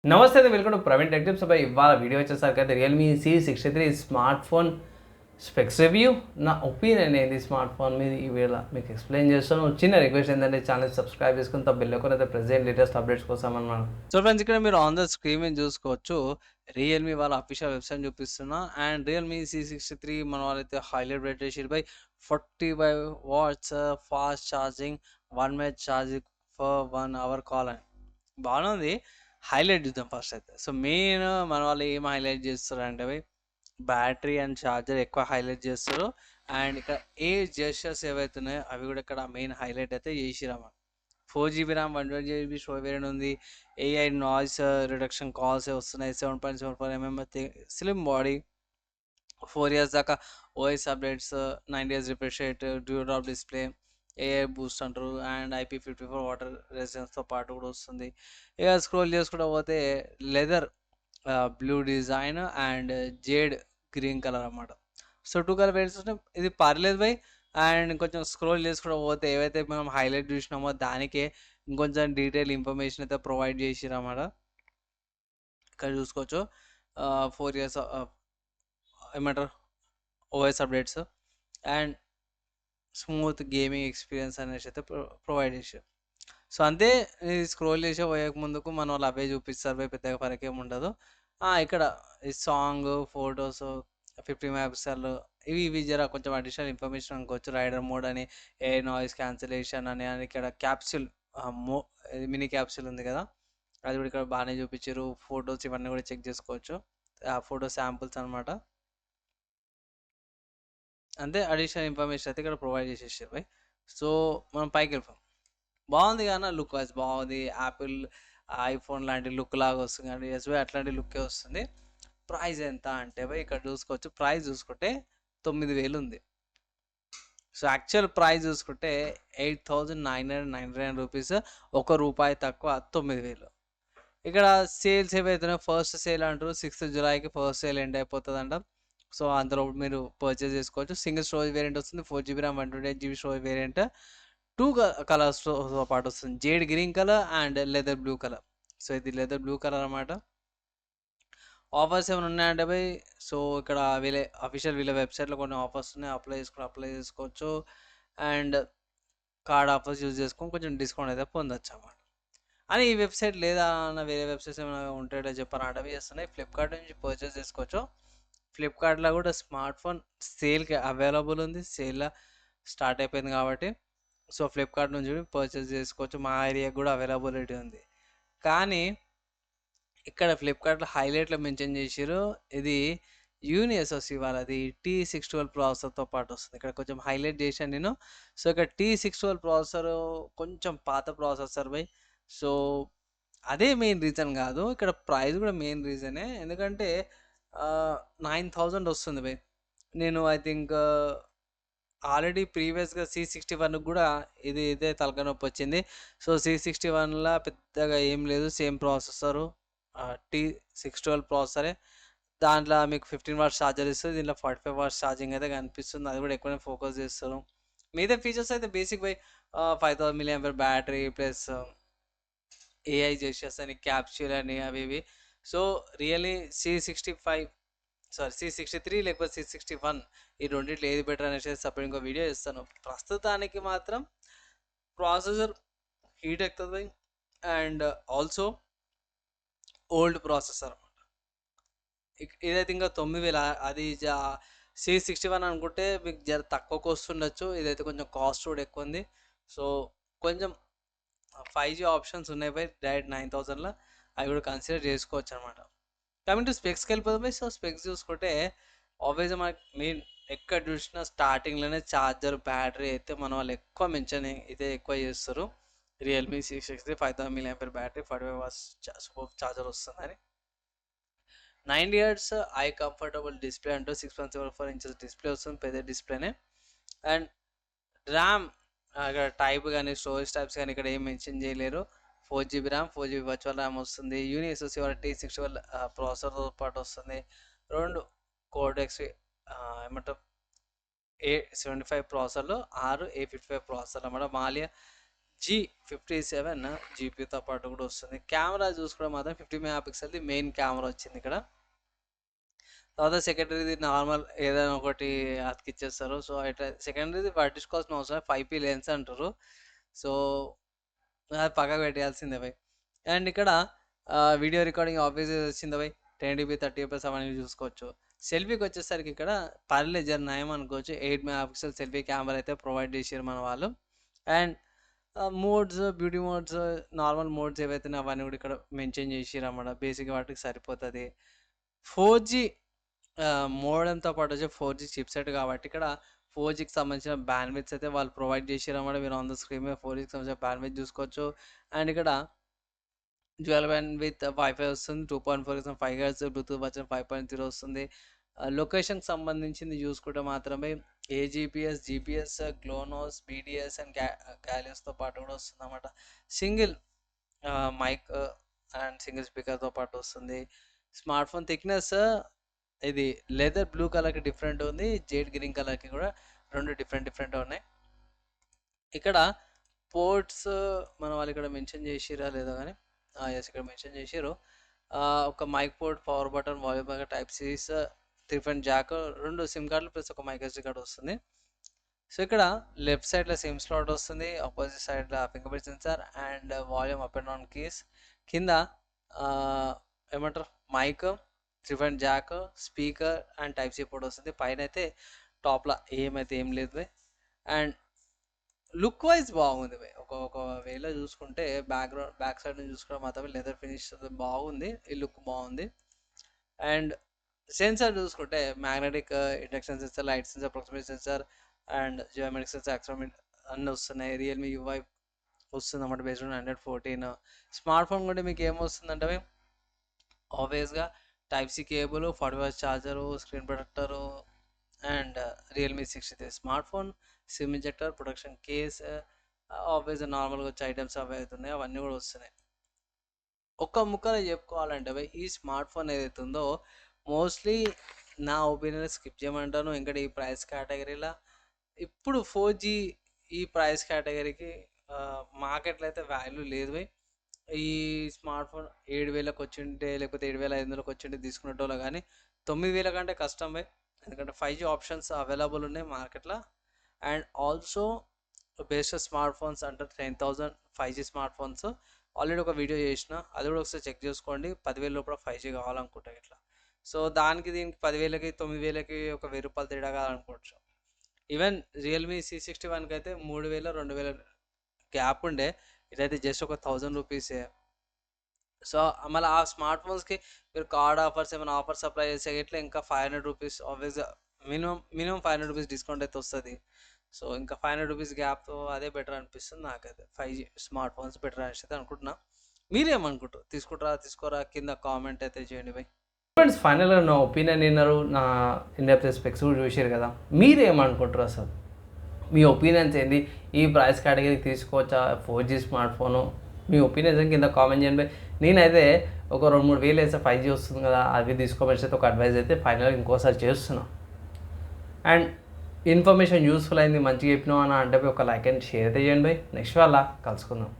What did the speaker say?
నమస్తే అండి, welcome to Praveen tech tips. ఇవాళ వీడియో వచ్చేసరికి అయితే Realme C63 smart phone specs review. నా ఒపీనియన్ ఏంది స్మార్ట్ ఫోన్ మీద ఈ వేళ మీకు ఎక్స్ప్లెయిన్ చేస్తాను. చిన్న రిక్వెస్ట్ ఏంటంటే ఛానల్ సబ్స్క్రైబ్ చేసుకుని బెల్ ఐకాన్ అయితే ప్రెస్ చేయండి లేటెస్ట్ అప్డేట్స్ కోసం అన్నమాట. సో ఫ్రెండ్స్, ఇక్కడ మీరు ఆన్ ద స్క్రీన్ మీద చూసుకోవచ్చు. రియల్మీ వాళ్ళ అఫీషియల్ వెబ్సైట్ చూపిస్తున్నా. అండ్ రియల్మీ C63 మన వాళ్ళైతే హైలైట్ రేట్ చేసి by 45 watts fast charging 1 minute charging for 1 hour call అని బాగుంది. హైలైట్ చూద్దాం ఫస్ట్ అయితే. సో మెయిన్ మన వాళ్ళు ఏం హైలైట్ చేస్తారు అంటే బ్యాటరీ అండ్ ఛార్జర్ ఎక్కువ హైలైట్ చేస్తారు. అండ్ ఇక్కడ ఏ జెస్చర్స్ ఏవైతే ఉన్నాయో అవి కూడా ఇక్కడ మెయిన్ హైలైట్ అయితే చేసిరన్నమాట. 4 GB RAM 128 GB storage variant ఉంది. ఏఐ నాయిస్ రిడక్షన్ కాల్స్ వస్తున్నాయి. 7.74 mm స్లిమ్ బాడీ, 4 years దాకా OS updates, 9 days refresh rate, dual drop display, AI Boost అంటారు. అండ్ IP54 వాటర్ రెసిస్టెన్స్తో పాటు కూడా వస్తుంది. ఇక స్క్రోల్ చేసుకుంటూ పోతే leather blue design and jade green colour అన్నమాట. సో 2 కలర్ వేరియంట్స్ ఉన్నాయి. ఇది పర్లేదు బై. అండ్ కొంచెం స్క్రోల్ చేసుకుంటూ పోతే ఏవైతే మనం హైలైట్ చూసినామో దానికే ఇంకొంచెం డీటెయిల్ ఇన్ఫర్మేషన్ అయితే ప్రొవైడ్ చేసిరన్నమాట. ఇక్కడ చూసుకోవచ్చు 4 years ఏమంటారు OS updates and smooth gaming experience అనేసి అయితే ప్రొవైడ్ చేశారు. సో అంతే. ఇది స్క్రోల్ చేసి పోయక ముందుకు మన వాళ్ళు అవే చూపిస్తారు బై, పెద్దగా ఫరక్ ఏమి ఉండదు. ఇక్కడ ఈ సాంగ్, ఫొటోస్, 50 MP ఇవి ఇవి జర కొంచెం అడిషనల్ ఇన్ఫర్మేషన్ అనుకోవచ్చు. రైడర్ మోడ్ అని, ఏ నాయిస్ క్యాన్సిలేషన్ అని, అని ఇక్కడ క్యాప్సూల్ మినీ క్యాప్సూల్ ఉంది కదా, అది కూడా ఇక్కడ బాగానే చూపించారు. ఫొటోస్ ఇవన్నీ కూడా చెక్ చేసుకోవచ్చు. ఫోటో శాంపుల్స్ అనమాట. అంతే, అడిషనల్ ఇన్ఫర్మేషన్ అయితే ఇక్కడ ప్రొవైడ్ చేసేసారు బై. సో మనం పైకి వెళ్ళిపోయాం. బాగుంది కానీ లుక్ వైజ్ బాగుంది. యాపిల్ ఐఫోన్ లాంటి లుక్ లాగా వస్తుంది కానీ ఎస్బీ అట్లాంటి లుక్కే వస్తుంది. ప్రైస్ ఎంత అంటే బై ఇక్కడ చూసుకోవచ్చు. ప్రైస్ చూసుకుంటే 9,000 ఉంది. సో యాక్చువల్ ప్రైస్ చూసుకుంటే 8,999 రూపీస్. ₹1 తక్కువ 9,000. ఇక్కడ సేల్స్ ఏవైతున్నాయో ఫస్ట్ సేల్ అంటారు 6th జూలైకి ఫస్ట్ సేల్ ఎండ్ అయిపోతుందంట. సో అందులో మీరు పర్చేస్ చేసుకోవచ్చు. సింగిల్ స్టోరేజ్ వేరియంట్ వస్తుంది. 4 GB RAM 128 GB storage variant. 2 కలర్స్తో పాటు వస్తుంది. Jade green colour and leather blue colour. So ఇది లెదర్ బ్లూ కలర్ అనమాట. ఆఫర్స్ ఏమైనా ఉన్నాయంటే బై, సో ఇక్కడ వీళ్ళ అఫీషియల్ వీళ్ళ వెబ్సైట్లో కొన్ని ఆఫర్స్ ఉన్నాయి. అప్లై చేసుకోవచ్చు. అండ్ కార్డ్ ఆఫర్స్ యూజ్ చేసుకొని కొంచెం డిస్కౌంట్ అయితే పొందొచ్చు అన్నమాట. అని ఈ వెబ్సైట్ లేదా అన్న వేరే వెబ్సైట్స్ ఏమైనా ఉంటాయో చెప్పారంటే అవి చేస్తున్నాయి. ఫ్లిప్కార్ట్ నుంచి పర్చేస్ చేసుకోవచ్చు. ఫ్లిప్కార్ట్లో కూడా స్మార్ట్ ఫోన్ సేల్కి అవైలబుల్ ఉంది. సేల్ స్టార్ట్ అయిపోయింది కాబట్టి సో ఫ్లిప్కార్ట్ నుంచి పర్చేస్ చేసుకోవచ్చు. మా ఏరియాకి కూడా అవైలబిలిటీ ఉంది. కానీ ఇక్కడ ఫ్లిప్కార్ట్లో హైలైట్లో మెన్షన్ చేసారు, ఇది యూనిఎస్ఓసి వాళ్ళది T612 ప్రాసెసర్తో పాటు వస్తుంది. ఇక్కడ కొంచెం హైలైట్ చేశాను నేను. సో ఇక్కడ T612 ప్రాసెసర్ కొంచెం పాత ప్రాసెసర్ బై. సో అదే మెయిన్ రీజన్ కాదు, ఇక్కడ ప్రైస్ కూడా మెయిన్ రీజనే. ఎందుకంటే 9,000 వస్తుంది బై. నేను ఐ థింక్ ఆల్రెడీ ప్రీవియస్గా C61 కూడా ఇదే తలకాయ నొప్పి వచ్చింది. సో C61లా పెద్దగా ఏం లేదు, సేమ్ ప్రాసెసరు, T612 ప్రాసెసరే. దాంట్లో మీకు 15 వాట్స్ ఛార్జర్ ఇస్తుంది. దీంట్లో 45 వాట్స్ ఛార్జింగ్ అయితే కనిపిస్తుంది. అది కూడా ఎక్కువనే ఫోకస్ చేస్తారు. మిగతా ఫీచర్స్ అయితే basic by 5000 mAh battery plus AI చేసేస్తాను క్యాప్చర్ అని అవి ఇవి. సో రియల్లీ C63 లేకపోతే C61 ఈ రెండిట్లో ఏది బెటర్ అనేసి సపరేట్ ఇంకో వీడియో ఇస్తాను. ప్రస్తుతానికి మాత్రం ప్రాసెసర్ హీట్ ఎక్కుతుంది అండ్ ఆల్సో ఓల్డ్ ప్రాసెసర్ అనమాట. ఇదైతే ఇంకా 9,000. అది C61 అనుకుంటే మీకు జర తక్కువకు వస్తుండొచ్చు. ఇదైతే కొంచెం కాస్ట్ కూడా ఎక్కువ ఉంది. సో కొంచెం 5G ఆప్షన్స్ ఉన్నాయి బై డైరెక్ట్ 9,000లో, అవి కూడా కన్సిడర్ చేసుకోవచ్చు అనమాట. కమింగ్ టు స్పెక్స్కి వెళ్ళిపోతాం. సో స్పెక్స్ చూసుకుంటే ఆబ్వియస్గా మనకి మెయిన్ ఎక్కడ చూసినా స్టార్టింగ్లోనే ఛార్జర్, బ్యాటరీ అయితే మన వాళ్ళు ఎక్కువ మెన్షన్ అయితే ఎక్కువ చేస్తారు. Realme C63 5000 mAh battery, 45 watts super charger వస్తుందని. 9 years ఐ కంఫర్టబుల్ డిస్ప్లే అంటూ 6.74 inches డిస్ప్లే వస్తుంది, పెద్ద డిస్ప్లేనే. అండ్ ర్యామ్ ఇక్కడ టైప్ కానీ స్టోరేజ్ టైప్స్ కానీ ఇక్కడ ఏం మెన్షన్ చేయలేరు. 4 GB RAM, 4 GB virtual RAM వస్తుంది. యూనిఎస్ఓసి వాళ్ళ T612 ప్రాసెసర్తో పాటు వస్తుంది. 2 కోడెక్స్ ఏమంటారు A75 ప్రాసెసర్లు, 6 A55 ప్రాసెసర్లు అన్నమాట. మాలియా G57 జీపీతో పాటు కూడా వస్తుంది. కెమెరా చూసుకుంటే మాత్రం 50 మెగా పిక్సెల్ది మెయిన్ కెమెరా వచ్చింది ఇక్కడ. తర్వాత సెకండరీది నార్మల్ ఏదైనా ఒకటి అతికిచ్చేస్తారు. సో ఇట్లా సెకండరీది పట్టించుకోవాల్సిన అవసరం 5P లెన్స్ అంటారు. సో అది పక్కకు పెట్టేయాల్సిందే భయ్. అండ్ ఇక్కడ వీడియో రికార్డింగ్ ఆబ్వియస్గా వచ్చింది భయ్. 1080p 30fps అవన్నీ చూసుకోవచ్చు. సెల్ఫీకి వచ్చేసరికి ఇక్కడ పర్లేదు జర నయం అనుకోవచ్చు. 8 మెగా పిక్సెల్ సెల్ఫీ కెమెరా అయితే ప్రొవైడ్ చేసారు మన వాళ్ళు. And modes, beauty modes, normal modes ఏవైతే అవన్నీ కూడా ఇక్కడ మెన్షన్ చేసిర్రు అన్నమాట. బేసిక్ వాటికి సరిపోతుంది. 4G మోడెంతో పాటు వచ్చి 4G చిప్సెట్ కాబట్టి ఇక్కడ 4Gకి సంబంధించిన బ్యాండ్విడ్త్ అయితే వాళ్ళు ప్రొవైడ్ చేసారు అన్నమాట. మీరు ఆన్ ద స్క్రీన్ మీద 4Gకి సంబంధించిన బ్యాండ్విడ్త్ చూసుకోవచ్చు. అండ్ ఇక్కడ డ్యూయల్ బ్యాండ్విడ్త్ వైఫై వస్తుంది. 2.4 5 GHz, బ్లూటూత్ వర్షన్ 5.0 వస్తుంది. లొకేషన్కి సంబంధించింది చూసుకుంటే మాత్రమే AGPS, GPS, గ్లోనోస్, BDS అండ్ గ్యాలియస్తో పాటు కూడా వస్తుంది అన్నమాట. సింగిల్ మైక్ అండ్ సింగిల్ స్పీకర్తో పాటు వస్తుంది. స్మార్ట్ ఫోన్ థిక్నెస్ ఇది లెదర్ బ్లూ కలర్కి డిఫరెంట్ ఉంది, జేడ్ గ్రీన్ కలర్కి కూడా రెండు డిఫరెంట్ ఉన్నాయి. ఇక్కడ పోర్ట్స్ మన వాళ్ళు ఇక్కడ మెన్షన్ చేసిరా లేదో కానీ ఎస్ ఇక్కడ మెన్షన్ చేసారు. ఒక mic port, power button, volume button, type series, different jack, 2 SIM కార్డులు ప్లస్ ఒక మైక్ SD కార్డు వస్తుంది. సో ఇక్కడ లెఫ్ట్ సైడ్లో సిమ్ స్లాట్ వస్తుంది, ఆపోజిట్ సైడ్లో fingerprint sensor and volume up and down keys. కింద ఏమంటారు mic, different jack, speaker and type C port వస్తుంది. పైన అయితే టాప్లో ఏం లేదు. అండ్ లుక్ వైజ్ బాగుంది. ఒక వేలో చూసుకుంటే బ్యాక్ సైడ్ నుంచి చూసుకుంటే మాత్రమే లెదర్ ఫినిష్ బాగుంది, ఈ లుక్ బాగుంది. అండ్ సెన్సార్ చూసుకుంటే magnetic induction sensor, light sensor, proximity sensor and geometric sensor, accelerometer అన్నీ వస్తున్నాయి. రియల్మీ UI వస్తుంది అన్నమాట బేస్డ్ ఆన్ 114. స్మార్ట్ ఫోన్ కూడా మీకు ఏమొస్తుందంటే ఆబ్వియస్గా type C cable, 40 watts charger, screen protector and Realme 63 smart phone, SIM injector, protection case, ఆబ్వియస్గా నార్మల్గా వచ్చే ఐటమ్స్ అవి అవుతున్నాయి, అవన్నీ కూడా వస్తున్నాయి. ఒక్క ముక్కలో చెప్పుకోవాలంటే ఈ స్మార్ట్ ఫోన్ ఏదైతే ఉందో మోస్ట్లీ నా ఒపీనియన్ స్కిప్ చేయమంటాను. ఇంకా ఈ ప్రైస్ కేటగిరీలో ఇప్పుడు 4G ఈ ప్రైస్ కేటగిరీకి మార్కెట్లో అయితే వాల్యూ లేదు భయ్. ఈ స్మార్ట్ ఫోన్ 7,000కి వచ్చింటే లేకపోతే 7,500కి వచ్చింటే తీసుకునేటోళ్ళు కానీ 9,000 కంటే కష్టం భయ్. ఎందుకంటే 5G ఆప్షన్స్ అవైలబుల్ ఉన్నాయి మార్కెట్లో. And also best smart phones అంటే 10,000 5G స్మార్ట్ ఫోన్స్ ఆల్రెడీ ఒక వీడియో చేసిన, అది కూడా ఒకసారి చెక్ చేసుకోండి. 10,000 లోపల 5G కావాలనుకుంటా ఇట్లా. సో దీనికి 10,000కి 9,000కి ఒక 1,000 రూపాయలు తేడా కావాలనుకోవచ్చు. ఈవెన్ రియల్మీ C61కి అయితే 3,000 2,000 గ్యాప్ ఉండే, ఇదైతే జస్ట్ ఒక 1,000 రూపీసే. సో మళ్ళీ ఆ స్మార్ట్ ఫోన్స్కి మీరు కార్డ్ ఆఫర్స్ ఏమైనా ఆఫర్స్ అప్లై చేసే ఇట్లా ఇంకా 500 రూపీస్ ఆబ్వియస్గా మినిమం 500 రూపీస్ డిస్కౌంట్ అయితే వస్తుంది. సో ఇంకా 500 రూపీస్ గ్యాప్తో అదే బెటర్ అనిపిస్తుంది నాకైతే. 5G స్మార్ట్ ఫోన్స్ బెటర్ అనేసి అయితే అనుకుంటున్నా. మీరేమనుకుంటారు? తీసుకుంటారా తీసుకోరా కింద కామెంట్ అయితే చేయండి భయ్. ఫ్రెండ్స్ ఫైనల్గా నా ఒపీనియన్ విన్నారు, నా ఇన్డెప్త్ స్పెక్స్ కూడా చూసారు కదా. మీరేమనుకుంటారు అసలు? మీ ఒపీనియన్స్ ఏంటి? ఈ ప్రైస్ కేటగిరీకి తీసుకోవచ్చా 4G స్మార్ట్ ఫోను? మీ ఒపీనియన్స్ కింద కామెంట్ చేయండి. నేనైతే ఒక 2-3 వేలు వేస్తే 5G వస్తుంది కదా, అవి తీసుకోమని అయితే ఒక అడ్వైజ్ అయితే ఫైనల్గా ఇంకోసారి చేస్తున్నా. అండ్ ఇన్ఫర్మేషన్ యూస్ఫుల్ అయింది, మంచిగా చెప్పినావు అని అంటే ఒక లైక్ అండ్ షేర్ అయితే చేయండి భయ్. నెక్స్ట్ వాళ్ళ కలుసుకుందాం.